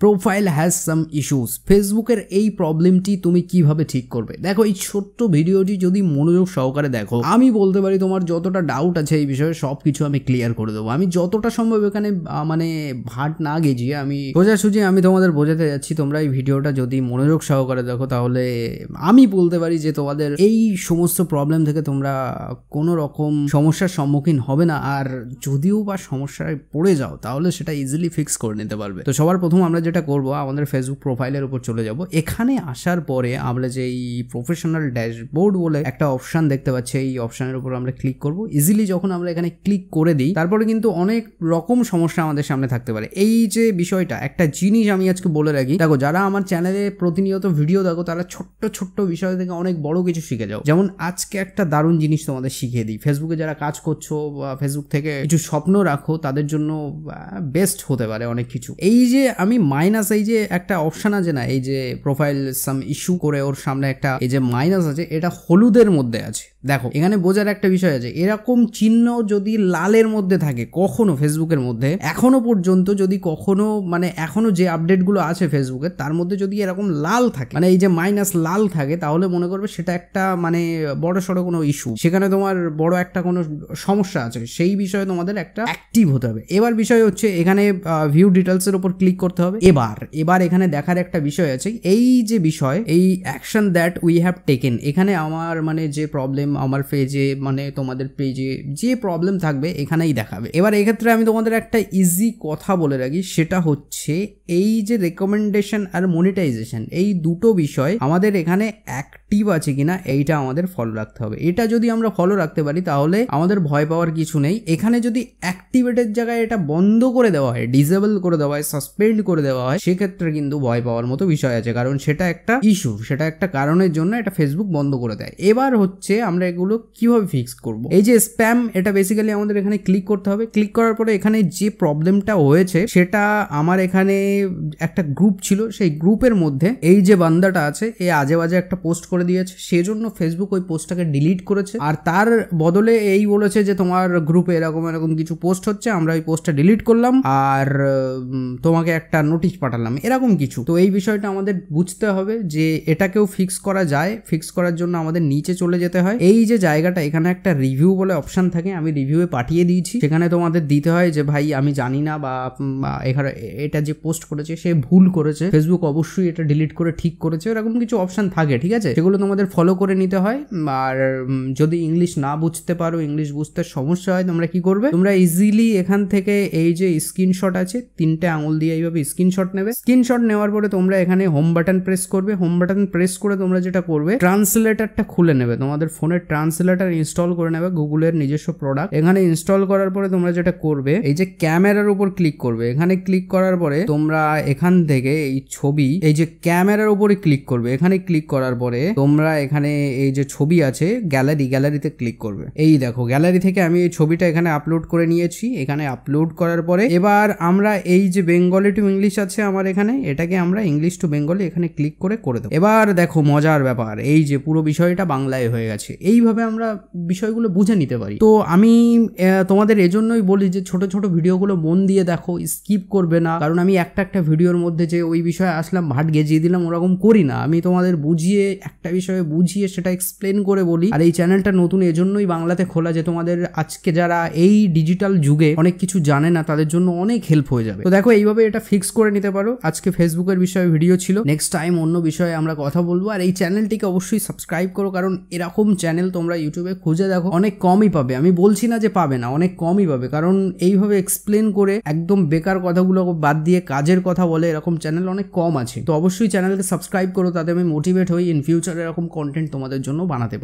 Profile has some issues. ফেসবুকের এই প্রবলেমটি তুমি কিভাবে ঠিক করবে? দেখো, এই ছোট্ট ভিডিওটি যদি মনোযোগ সহকারে দেখো, আমি বলতে পারি তোমার যতটা ডাউট আছে এই বিষয়ে সবকিছু আমি ক্লিয়ার করে দেবো। আমি যতটা সম্ভব এখানে মানে ভাট না গেজিয়ে আমি সোজাসুজি আমি তোমাদের বোঝাতে যাচ্ছি। তোমরা এই ভিডিওটা যদি মনোযোগ সহকারে দেখো তাহলে আমি বলতে পারি যে তোমাদের এই সমস্ত প্রবলেম থেকে তোমরা কোনো রকম সমস্যার সম্মুখীন হবে না। আর যদিও বা সমস্যায় পড়ে যাও তাহলে সেটা ইজিলি ফিক্স করে নিতে পারবে। তো সবার প্রথম আমরা যেটা করব, আমাদের ফেসবুক প্রোফাইলের উপর চলে যাব। এখানে আসার পরে আমরা যে এই প্রফেশনাল ড্যাশবোর্ড বলে একটা অপশন দেখতে পাচ্ছি, এই অপশনের উপর আমরা ক্লিক করব। ইজিলি যখন আমরা এখানে ক্লিক করে দিই, তারপরে কিন্তু অনেক রকম সমস্যা আমাদের সামনে থাকতে পারে। এই যে বিষয়টা, একটা জিনিস আমি আজকে বলে রাখি, দেখো যারা আমার চ্যানেলে প্রতিনিয়ত ভিডিও দেখো তারা ছোট্ট ছোট্ট বিষয় থেকে অনেক বড় কিছু শিখে যাও। যেমন আজকে একটা দারুণ জিনিস তোমাদের শিখিয়ে দিই। ফেসবুকে যারা কাজ করছো বা ফেসবুক থেকে কিছু স্বপ্ন রাখো, তাদের জন্য বেস্ট হতে পারে অনেক কিছু। এই যে আমি মাইনাস, এই যে একটা অপশন আছে না, এই যে প্রোফাইল সাম ইস্যু করে ওর সামনে একটা এই যে মাইনাস আছে, এটা হলুদের মধ্যে আছে। দেখো এখানে বোঝার একটা বিষয় আছে, এরকম চিহ্ন যদি লালের মধ্যে থাকে কখনো ফেসবুকের মধ্যে, এখনো পর্যন্ত যদি কখনো মানে এখনো যে আপডেটগুলো আছে ফেসবুকের তার মধ্যে যদি এরকম লাল থাকে, মানে এই যে মাইনাস লাল থাকে, তাহলে মনে করবে সেটা একটা মানে বড় সড়ো কোনো ইস্যু, সেখানে তোমার বড় একটা কোনো সমস্যা আছে, সেই বিষয়ে তোমাদের একটা অ্যাক্টিভ হতে হবে। এবার বিষয় হচ্ছে এখানে ভিউ ডিটেলস এর উপর ক্লিক করতে হবে। এবার এখানে দেখার একটা বিষয় আছে, এই যে বিষয়, এই action that we have taken, এখানে আমার মানে যে প্রবলেম আমার পেজে মানে তোমাদের পেজে যে প্রবলেম থাকবে এখানেই দেখাবে। এবার এক্ষেত্রে আমি তোমাদের একটা ইজি কথা বলে রাখি, সেটা হচ্ছে এই যে রেকমেন্ডেশন আর মনিটাইজেশন, এই দুটো বিষয় আমাদের এখানে অ্যাক্টিভ আছে কিনা এইটা আমাদের ফলো রাখতে হবে। এটা যদি আমরা ফলো রাখতে পারি তাহলে আমাদের ভয় পাওয়ার কিছু নেই। এখানে যদি অ্যাক্টিভেটের জায়গায় এটা বন্ধ করে দেওয়া হয়, ডিসেবল করে দেওয়া হয়, সাসপেন্ড করে দেওয়া হয়, সেক্ষেত্রে কিন্তু ভয় পাওয়ার মতো বিষয় আছে, কারণ সেটা একটা ইস্যু, সেটা একটা কারণের জন্য এটা ফেসবুক বন্ধ করে দেয়। এবার হচ্ছে আমরা এগুলো কিভাবে ফিক্স করব। এই যে স্প্যাম, এটা বেসিক্যালি আমাদের এখানে ক্লিক করতে হবে। ক্লিক করার পরে এখানে যে প্রবলেমটা হয়েছে সেটা আমার এখানে একটা গ্রুপ ছিল, সেই গ্রুপের মধ্যে এই যে বান্দাটা আছে এ আজে বাজে একটা পোস্ট করে দিয়েছে, সেজন্য ফেসবুক ওই পোস্টটাকে ডিলিট করেছে। আর তার বদলে এই বলেছে যে তোমার গ্রুপে এরকম এরকম কিছু পোস্ট হচ্ছে, আমরা ওই পোস্টটা ডিলিট করলাম আর তোমাকে একটা নোটিশ পাঠালাম, এরকম কিছু। তো এই বিষয়টা আমাদের বুঝতে হবে যে এটাকেও ফিক্স করা যায়। ফিক্স করার জন্য আমাদের নিচে চলে যেতে হয়। এই যে জায়গাটা, এখানে একটা রিভিউ বলে অপশন থাকে, আমি রিভিউয়ে পাঠিয়ে দিয়েছি। সেখানে তোমাদের দিতে হয় যে ভাই আমি জানি না বা এখানে এটা যে পোস্ট করেছে সে ভুল করেছে, ফেসবুক অবশ্যই এটা ডিলিট করে ঠিক করেছে, এরকম কিছু অপশন থাকে, ঠিক আছে? সেগুলো তোমাদের ফলো করে নিতে হয়। আর যদি ইংলিশ না বুঝতে পারো, ইংলিশ বুঝতে সমস্যা হয়, তোমরা কি করবে, তোমরা ইজিলি এখান থেকে এই যে স্ক্রিনশট আছে, 3টে আঙুল দিয়ে এইভাবে স্ক্রিনশট নেবে। স্ক্রিনশট নেওয়ার পরে তোমরা এখানে হোম বাটন প্রেস করবে। হোম বাটন প্রেস করে তোমরা যেটা করবে, ট্রান্সলেটারটা খুলে নেবে, তোমাদের ফোনের ট্রান্সলেটার ইনস্টল করে নেবে, গুগলের নিজস্ব প্রোডাক্ট। এখানে ইনস্টল করার পরে তোমরা যেটা করবে, এই যে ক্যামেরার উপর ক্লিক করবে। এখানে ক্লিক করার পরে তোমরা এখান থেকে এই ছবি, এই যে ক্যামেরার উপরে ক্লিক করবে। এখানে ক্লিক করার পরে তোমরা এখানে এই যে ছবি আছে গ্যালারিতে ক্লিক করবে। এই দেখো গ্যালারি থেকে আমি এই ছবিটা এখানে আপলোড করে নিয়েছি। এখানে আপলোড করার পরে এবার আমরা এই যে বেঙ্গলি টু ইংলিশ আছে আমার এখানে, এটাকে আমরা ইংলিশ টু বেঙ্গলি এখানে ক্লিক করে দেবো। এবার দেখো মজার ব্যাপার, এই যে পুরো বিষয়টা বাংলায় হয়ে গেছে। এইভাবে আমরা বিষয়গুলো বুঝে নিতে পারি। তো আমি তোমাদের এজন্যই বলি যে ছোট ছোট ভিডিওগুলো মন দিয়ে দেখো, স্কিপ করবে না, কারণ আমি একটা ভিডিওর মধ্যে যে ওই বিষয়ে আসলাম ভাট গেজিয়ে দিলাম ওরকম করি না। আমি তোমাদের বুঝিয়ে একটা বিষয়ে বুঝিয়ে সেটা এক্সপ্লেন করে বলি। আর এই চ্যানেলটা নতুন এজন্যই বাংলাতে খোলা, যে তোমাদের আজকে যারা এই ডিজিটাল যুগে অনেক কিছু জানে না তাদের জন্য অনেক হেল্প হয়ে যাবে। তো দেখো এইভাবে এটা ফিক্স করে নিতে পারো। আজকে ফেসবুকের বিষয়ে ভিডিও ছিল, নেক্সট টাইম অন্য বিষয়ে আমরা কথা বলবো। আর এই চ্যানেলটিকে অবশ্যই সাবস্ক্রাইব করো, কারণ এরকম চ্যানেল তোমরা ইউটিউবে খুঁজে দেখো অনেক কমই পাবে। আমি বলছি না যে পাবে না, অনেক কমই পাবে, কারণ এইভাবে এক্সপ্লেন করে একদম বেকার কথাগুলো বাদ দিয়ে কাজের কথা বলে এরকম চ্যানেল অনেক কম আছে। তো অবশ্যই চ্যানেলকে সাবস্ক্রাইব করো, তাতে আমি মোটিভেট হই ইন ফিউচার এরকম কন্টেন্ট তোমাদের জন্য বানাতে পারি।